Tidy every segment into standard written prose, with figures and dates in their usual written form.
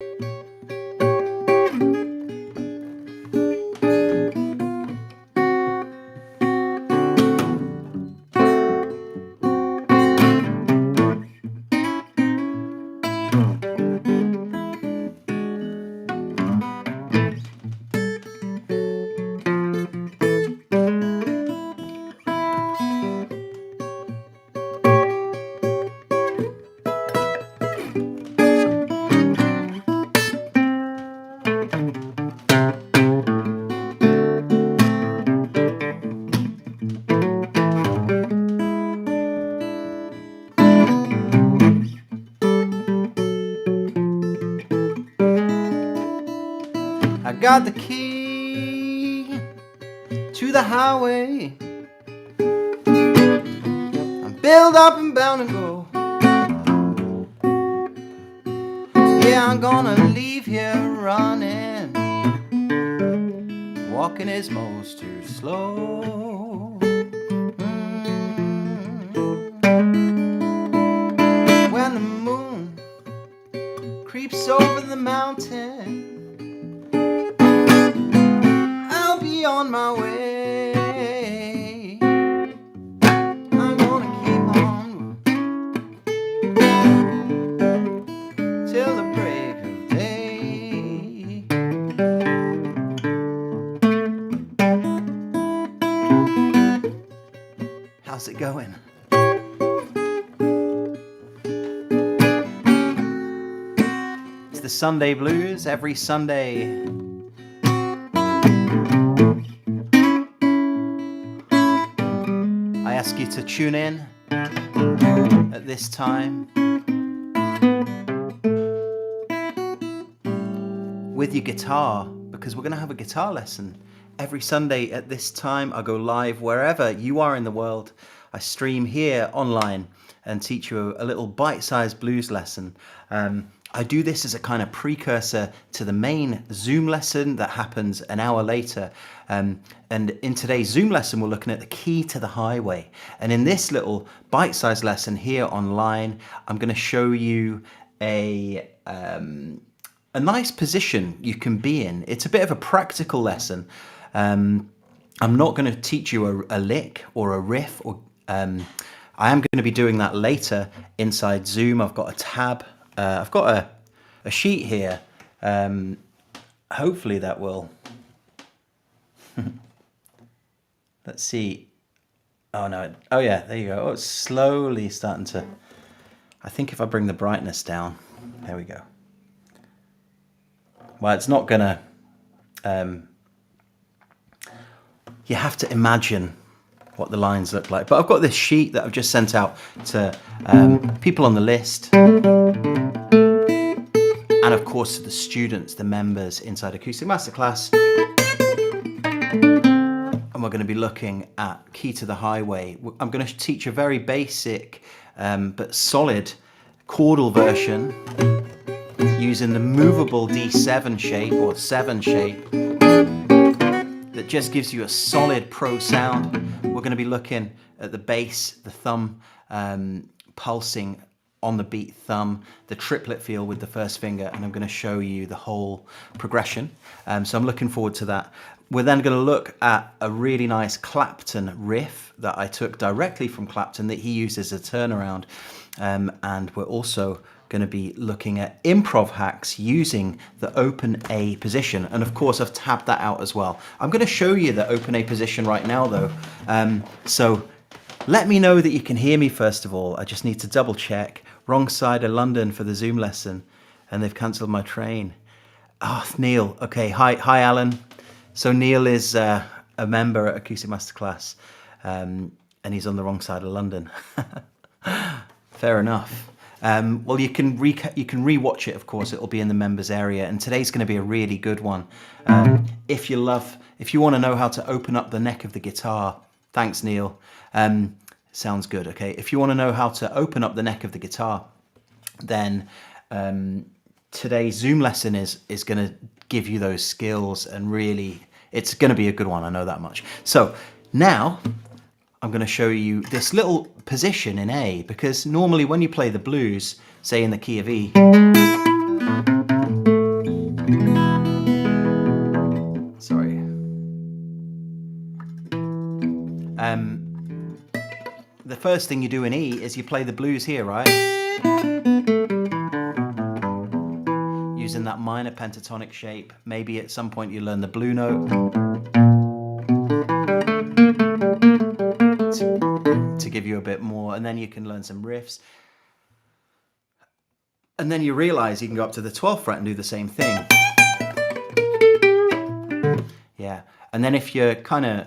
I got the key to the highway. I'm built up and bound to go. Yeah, I'm gonna leave here running. Walking is most too slow. When the moon creeps over the mountain, I'll be on my way. I'm gonna keep on till the break of day. How's it going? It's the Sunday Blues every Sunday. I ask you to tune in at this time with your guitar, because we're going to have a guitar lesson every Sunday at this time. I go live wherever you are in the world. I stream here online and teach you a little bite-sized blues lesson. I do this as a kind of precursor to the main Zoom lesson that happens an hour later. And in today's Zoom lesson, we're looking at the key to the highway. And in this little bite-sized lesson here online, I'm going to show you a nice position you can be in. It's a bit of a practical lesson. I'm not going to teach you a lick or a riff, or I am going to be doing that later inside Zoom. I've got a tab. I've got a sheet here. Hopefully that will... Let's see. Oh no. Oh yeah, there you go. Oh, it's slowly starting to... I think if I bring the brightness down... There we go. Well, it's not gonna... You have to imagine what the lines look like. But I've got this sheet that I've just sent out to people on the list. And of course to the students, the members inside Acoustic Masterclass. And we're going to be looking at Key to the Highway. I'm going to teach a very basic but solid chordal version using the movable D7 shape or 7 shape that just gives you a solid pro sound. We're going to be looking at the bass, the thumb pulsing on the beat thumb, the triplet feel with the first finger, and I'm going to show you the whole progression. So I'm looking forward to that. We're then going to look at a really nice Clapton riff that I took directly from Clapton that he uses as a turnaround. And we're also going to be looking at improv hacks using the open A position. And of course, I've tabbed that out as well. I'm going to show you the open A position right now though. So let me know that you can hear me first of all. I just need to double check. Wrong side of London for the Zoom lesson, and they've cancelled my train. Oh, Neil. Okay, hi Alan. So Neil is a member at Acoustic Masterclass, and he's on the wrong side of London. Fair enough. Well, you can rewatch it. Of course, it'll be in the members area, and today's going to be a really good one. If you want to know how to open up the neck of the guitar, thanks Neil. Sounds good. Okay, if you want to know how to open up the neck of the guitar, then today's Zoom lesson is going to give you those skills, and really, it's going to be a good one. I know that much. So now I'm going to show you this little position in A, because normally when you play the blues, say in the key of E, first thing you do in E is you play the blues here, right? Using that minor pentatonic shape. Maybe at some point you learn the blue note to give you a bit more, and then you can learn some riffs. And then you realize you can go up to the 12th fret and do the same thing. Yeah, and then if you're kind of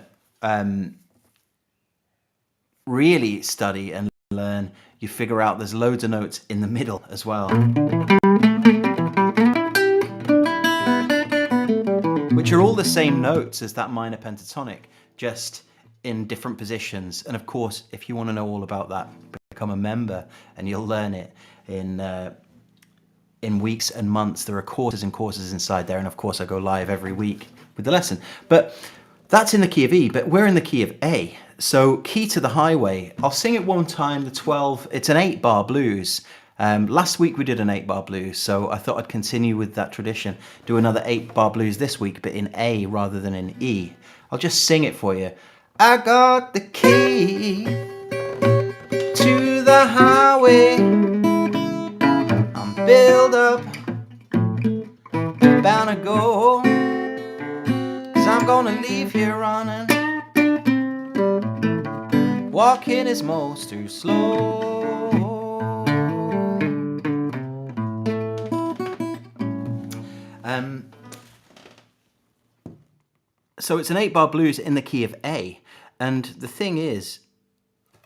really study and learn, you figure out there's loads of notes in the middle as well, which are all the same notes as that minor pentatonic, just in different positions. And of course, if you want to know all about that, become a member and you'll learn it in weeks and months. There are courses and courses inside there, and of course I go live every week with the lesson. But that's in the key of E, but we're in the key of A. So key to the highway, I'll sing it one time, the 12, it's an 8-bar blues. Last week we did an 8-bar blues, so I thought I'd continue with that tradition, do another 8-bar blues this week, but in A rather than in E. I'll just sing it for you. I got the key to the highway, I'm built up, bound to go, 'cause I'm gonna leave here running, walking is most too slow. So it's an 8-bar blues in the key of A, and the thing is,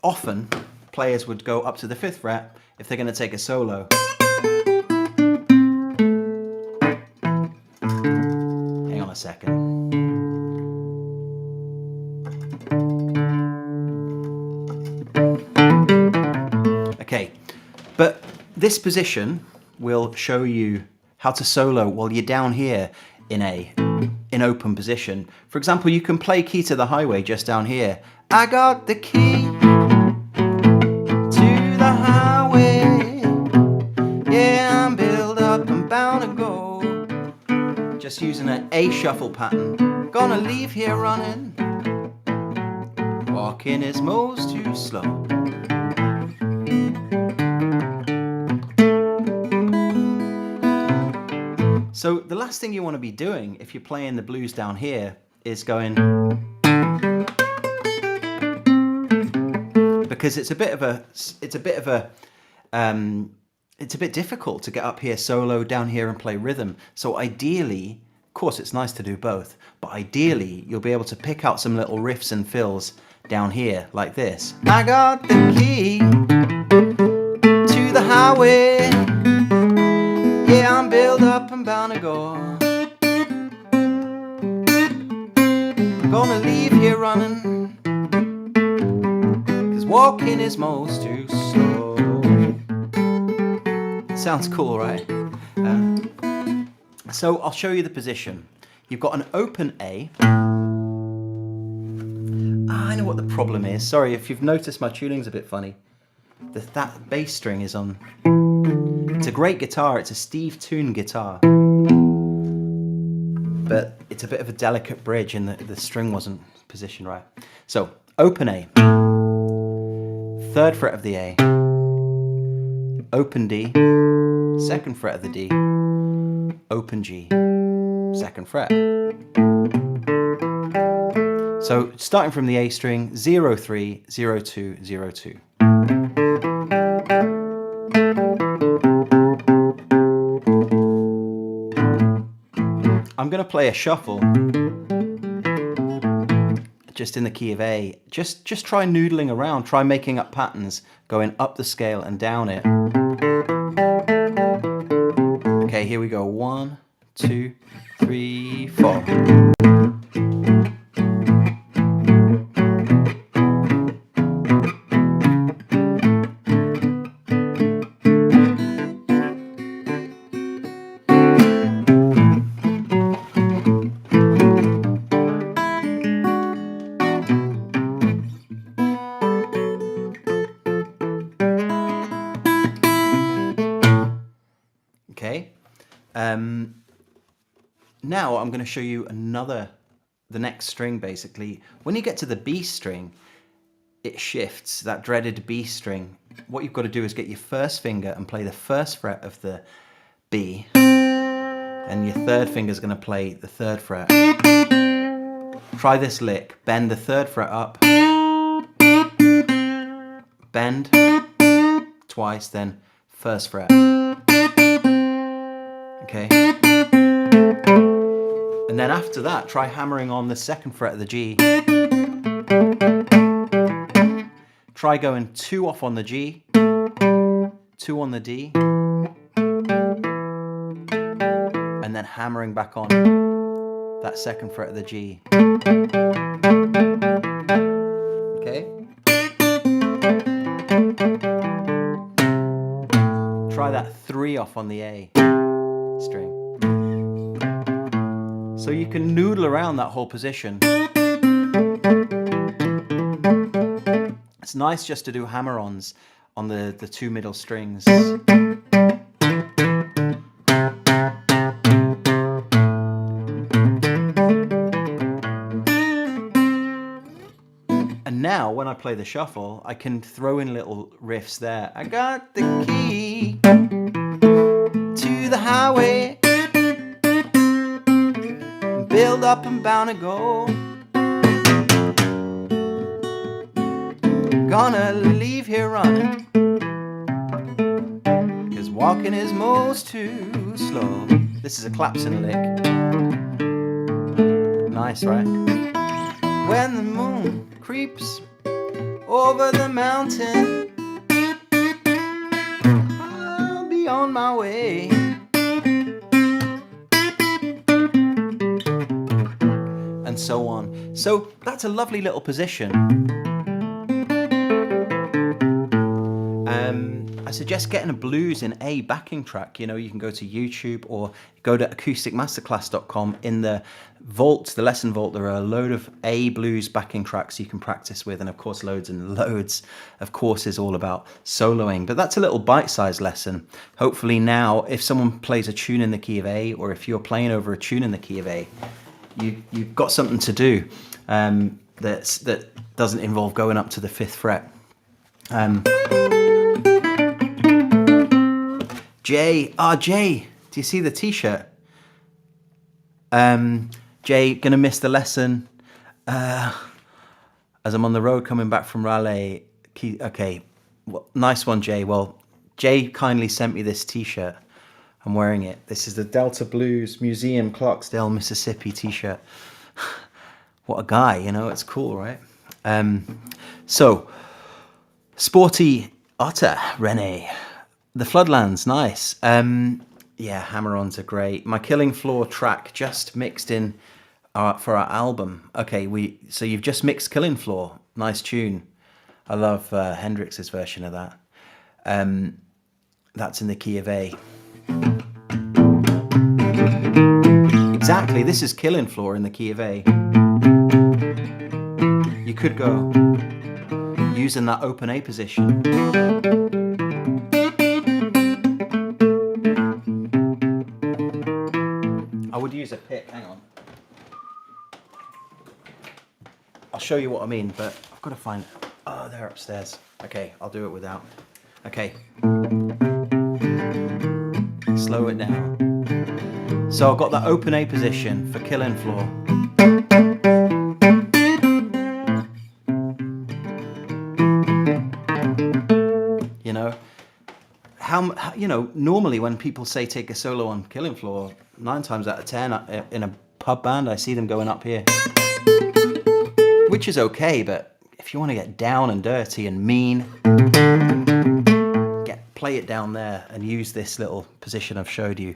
often players would go up to the 5th fret if they're going to take a solo. Hang on a second. Okay, but this position will show you how to solo while you're down here in A, in open position. For example, you can play key to the highway just down here. I got the key to the highway, yeah, I'm built up and bound to go. Just using an A shuffle pattern. Gonna leave here running, walking is most too slow. So the last thing you want to be doing if you're playing the blues down here is going, because it's a bit difficult to get up here solo, down here and play rhythm. So ideally, of course it's nice to do both, but ideally you'll be able to pick out some little riffs and fills down here like this. I got the key to the highway, yeah, I'm built up and bound to go. I'm gonna leave here running, 'cause walking is most too slow. Sounds cool, right? So I'll show you the position. You've got an open A. I know what the problem is. Sorry if you've noticed my tuning's a bit funny. That bass string is on. It's a great guitar, it's a Steve Tune guitar, but it's a bit of a delicate bridge and the string wasn't positioned right. So, open A, 3rd fret of the A, open D, 2nd fret of the D, open G, 2nd fret. So, starting from the A string, 0, 3, 0, 2, 0, 2. I'm going to play a shuffle just in the key of A. Just try noodling around, try making up patterns, going up the scale and down it. Okay, here we go. 1, 2, 3, 4. Okay, now I'm going to show you the next string basically. When you get to the B string, it shifts, that dreaded B string. What you've got to do is get your first finger and play the first fret of the B, and your third finger is going to play the third fret. Try this lick. Bend the third fret up, bend twice, then first fret. Okay. And then after that, try hammering on the second fret of the G. Try going 2 off on the G, 2 on the D, and then hammering back on that second fret of the G. Okay? Try that 3 off on the A string. So you can noodle around that whole position. It's nice just to do hammer-ons on the 2 middle strings. And now when I play the shuffle, I can throw in little riffs there. I got the key to the highway, build up and bound to go. Gonna leave here running, because walking is most too slow. This is a Clapton lick. Nice, right? When the moon creeps over the mountain, I'll be on my way. And so on. So that's a lovely little position. I suggest getting a blues in A backing track. You know, you can go to YouTube or go to acousticmasterclass.com. In the vault, the lesson vault, there are a load of A blues backing tracks you can practice with, and of course loads and loads of courses all about soloing. But that's a little bite-sized lesson. Hopefully now, if someone plays a tune in the key of A, or if you're playing over a tune in the key of A, you've got something to do that doesn't involve going up to the 5th fret. Jay, Jay, do you see the t-shirt? Jay, gonna miss the lesson as I'm on the road coming back from Raleigh. Okay, well, nice one, Jay. Well, Jay kindly sent me this t-shirt. I'm wearing it. This is the Delta Blues Museum, Clarksdale, Mississippi t-shirt. What a guy, you know, it's cool, right? So, Sporty Otter, Rene. The Floodlands, nice. Yeah, hammer-ons are great. My Killing Floor track just mixed in for our album. Okay, so you've just mixed Killing Floor. Nice tune. I love Hendrix's version of that. That's in the key of A. Exactly, this is Killing Floor in the key of A. You could go using that open A position. I would use a pick, hang on. I'll show you what I mean, but I've got to find it. Oh, they're upstairs. Okay, I'll do it without. Okay. Slow it down. So I've got that open A position for Killing Floor. You know, normally when people say take a solo on Killing Floor, 9 times out of 10 in a pub band, I see them going up here, which is okay. But if you want to get down and dirty and mean, play it down there and use this little position I've showed you.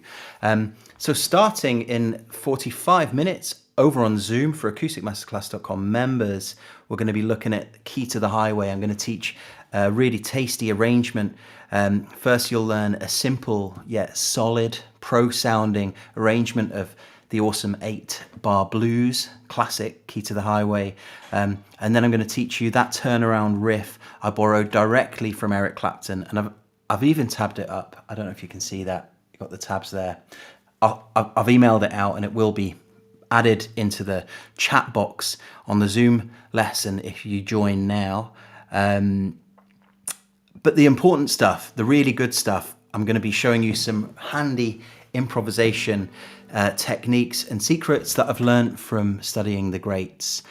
So starting in 45 minutes over on Zoom for acousticmasterclass.com members, we're going to be looking at Key to the Highway. I'm going to teach a really tasty arrangement. First, you'll learn a simple yet solid pro-sounding arrangement of the awesome 8-bar blues classic Key to the Highway, and then I'm going to teach you that turnaround riff I borrowed directly from Eric Clapton, and I've even tabbed it up. I don't know if you can see that. You've got the tabs there. I've emailed it out, and it will be added into the chat box on the Zoom lesson if you join now. But the important stuff, the really good stuff, I'm going to be showing you some handy improvisation techniques and secrets that I've learned from studying the greats,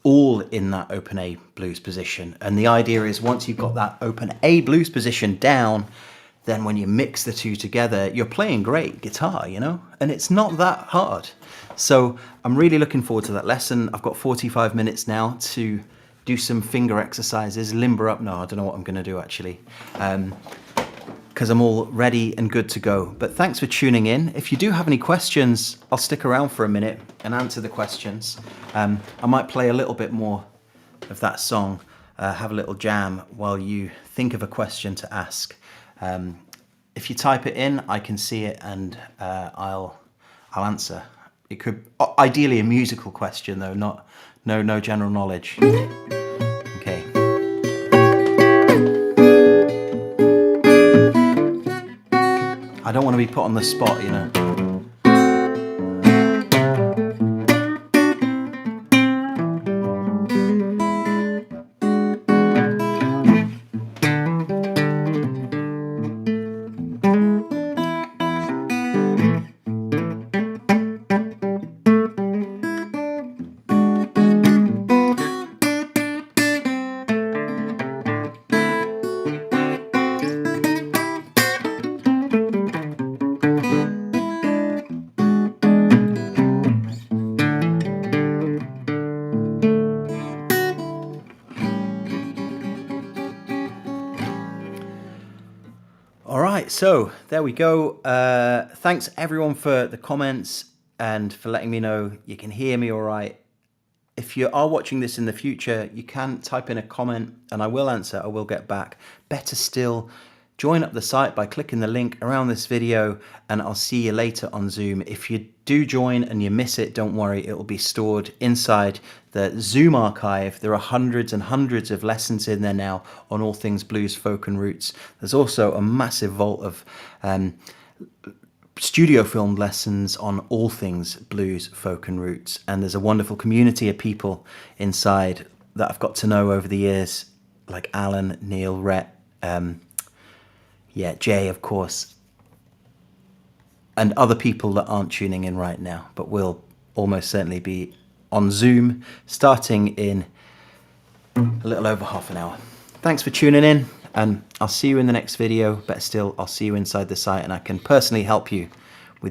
all in that open A blues position. And the idea is once you've got that open A blues position down, then when you mix the two together, you're playing great guitar, you know? And it's not that hard. So I'm really looking forward to that lesson. I've got 45 minutes now to do some finger exercises, limber up. No, I don't know what I'm gonna do actually, because I'm all ready and good to go. But thanks for tuning in. If you do have any questions, I'll stick around for a minute and answer the questions. I might play a little bit more of that song, have a little jam while you think of a question to ask. If you type it in, I can see it and I'll answer. It could, ideally a musical question though, no general knowledge. Okay. I don't want to be put on the spot, you know. All right, so there we go. Thanks everyone for the comments and for letting me know you can hear me all right. If you are watching this in the future, you can type in a comment and I will answer, I will get back. Better still, join up the site by clicking the link around this video and I'll see you later on Zoom. If you do join and you miss it, don't worry, it will be stored inside the Zoom archive. There are hundreds and hundreds of lessons in there now on all things blues, folk and roots. There's also a massive vault of studio filmed lessons on all things blues, folk and roots. And there's a wonderful community of people inside that I've got to know over the years, like Alan, Neil, Rhett, Jay, of course, and other people that aren't tuning in right now, but will almost certainly be on Zoom starting in a little over half an hour. Thanks for tuning in, and I'll see you in the next video. Better still, I'll see you inside the site and I can personally help you